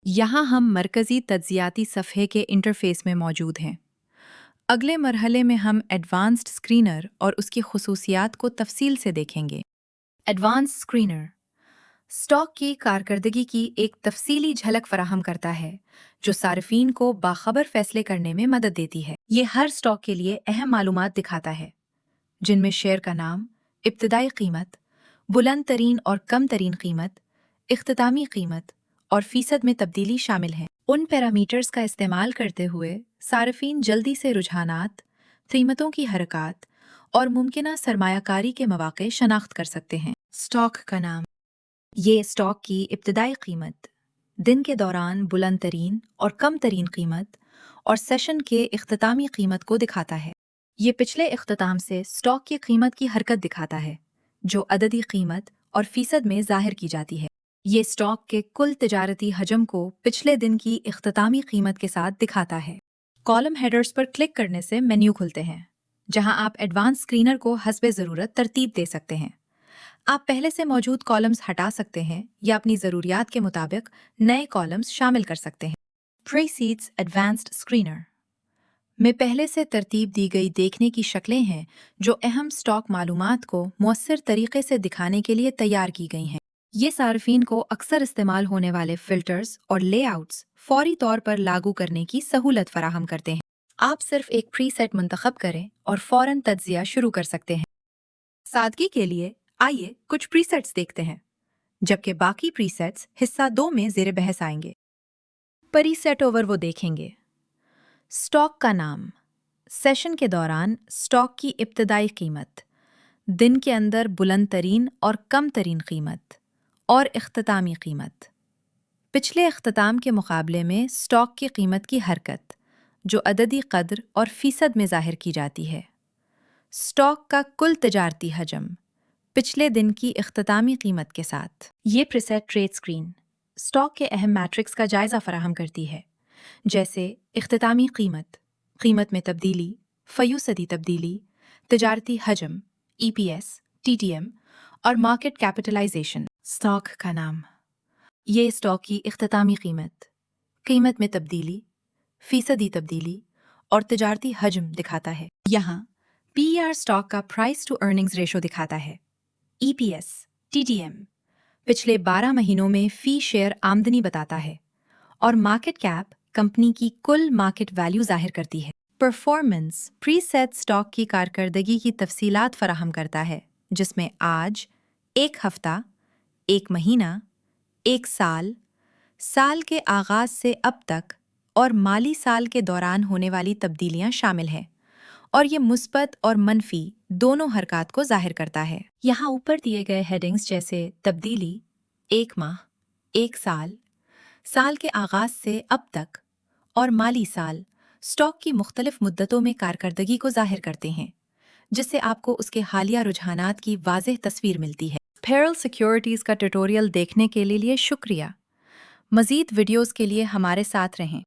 यहाँ हम मरकज़ी तज्ज़ियाती सफ़हे के इंटरफ़ेस में मौजूद हैं। अगले मरहले में हम एडवांस्ड स्क्रीनर और उसकी ख़ुसूसियात को तफ़सील से देखेंगे। एडवांस्ड स्क्रीनर स्टॉक की कारकर्दगी की एक तफसीली झलक फराहम करता है, जो सार्फिन को बाखबर फैसले करने में मदद देती है। ये हर स्टॉक के लिए अहम मालूमात दिखाता है, जिनमें शेयर का नाम, इब्तदाई कीमत, बुलंद तरीन और कम तरीन कीमत, इख्तितामी कीमत और फीसद में तब्दीली शामिल हैं। उन पैरामीटर्स का इस्तेमाल करते हुए सार्फिन जल्दी से रुझानात, कीमतों की हरकत और मुमकिना सरमायाकारी के मौक़े शनाख्त कर सकते हैं। स्टॉक का नाम ये स्टॉक की इब्तदाई कीमत, दिन के दौरान बुलंद तरीन और कम तरीन कीमत और सेशन के इख्तितामी कीमत को दिखाता है। ये पिछले इख्तिताम से स्टॉक की कीमत की हरकत दिखाता है, जो अददी कीमत और फीसद में ज़ाहिर की जाती है। ये स्टॉक के कुल तिजारती हजम को पिछले दिन की इख्तितामी कीमत के साथ दिखाता है। कॉलम हेडर्स पर क्लिक करने से मेन्यू खुलते हैं, जहां आप एडवांस स्क्रीनर को हस्बे ज़रूरत तरतीब दे सकते हैं। आप पहले से मौजूद कॉलम्स हटा सकते हैं या अपनी ज़रूरियात के मुताबिक नए कॉलम्स शामिल कर सकते हैं। प्रीसीड्स एडवांस्ड स्क्रीनर में पहले से तरतीब दी गई देखने की शक्लें हैं, जो अहम स्टॉक मालूमात को मौसर तरीके से दिखाने के लिए तैयार की गई हैं। ये सार्फिन को अक्सर इस्तेमाल होने वाले फ़िल्टर्स और लेआउट्स फौरी तौर पर लागू करने की सहूलत फराहम करते हैं। आप सिर्फ एक प्रीसेट मुंतखब करें और फ़ौरन तज्ज़िया शुरू कर सकते हैं। सादगी के लिए आइए कुछ प्रीसेट्स देखते हैं, जबकि बाकी प्रीसेट्स हिस्सा 2 में ज़ेर बहस आएंगे। प्रीसेट ओवर वो देखेंगे। स्टॉक का नाम, सेशन के दौरान स्टॉक की इब्तदाई कीमत, दिन के अंदर बुलंद तरीन और कम तरीन कीमत और इख्तितामी कीमत। पिछले इख्तिताम के मुकाबले में स्टॉक की कीमत की हरकत, जो अददी कद्र और फीसद में ज़ाहिर की जाती है। स्टॉक का कुल तिजारती हजम पिछले दिन की इख्तितामी कीमत के साथ। ये प्रीसेट ट्रेड स्क्रीन स्टॉक के अहम मैट्रिक्स का जायजा फराहम करती है, जैसे इख्तितामी कीमत, कीमत में तब्दीली, फ़ीसदी तब्दीली, तिजारती हजम, EPS, TTM और मार्केट कैपिटलाइजेशन। स्टॉक का नाम ये स्टॉक की इख्तितामी कीमत, कीमत में तब्दीली, फीसदी तब्दीली और तिजारती हजम दिखाता है। यहाँ PER स्टॉक का प्राइस टू अर्निंग्स रेशो दिखाता है। EPS, TTM पिछले 12 महीनों में फ़ी शेयर आमदनी बताता है और मार्केट कैप कंपनी की कुल मार्केट वैल्यू जाहिर करती है। परफॉर्मेंस प्रीसेट स्टॉक की कारकर्दगी की तफसीलात फराहम करता है, जिसमें आज, एक हफ्ता, एक महीना, एक साल, साल के आगाज से अब तक और माली साल के दौरान होने वाली तब्दीलियां शामिल हैं, और ये मुस्बत और मनफी दोनों हरकत को जाहिर करता है। यहाँ ऊपर दिए गए हेडिंग्स जैसे तब्दीली, एक माह, एक साल, साल के आगाज से अब तक और माली साल स्टॉक की मुख्तलिफ मुद्दतों में कारकर्दगी को जाहिर करते हैं, जिससे आपको उसके हालिया रुझानात की वाज़ेह तस्वीर मिलती है। पेरल सिक्योरिटीज़ का ट्यूटोरियल देखने के लिए शुक्रिया। मज़ीद वीडियोज़ के लिए हमारे साथ रहें।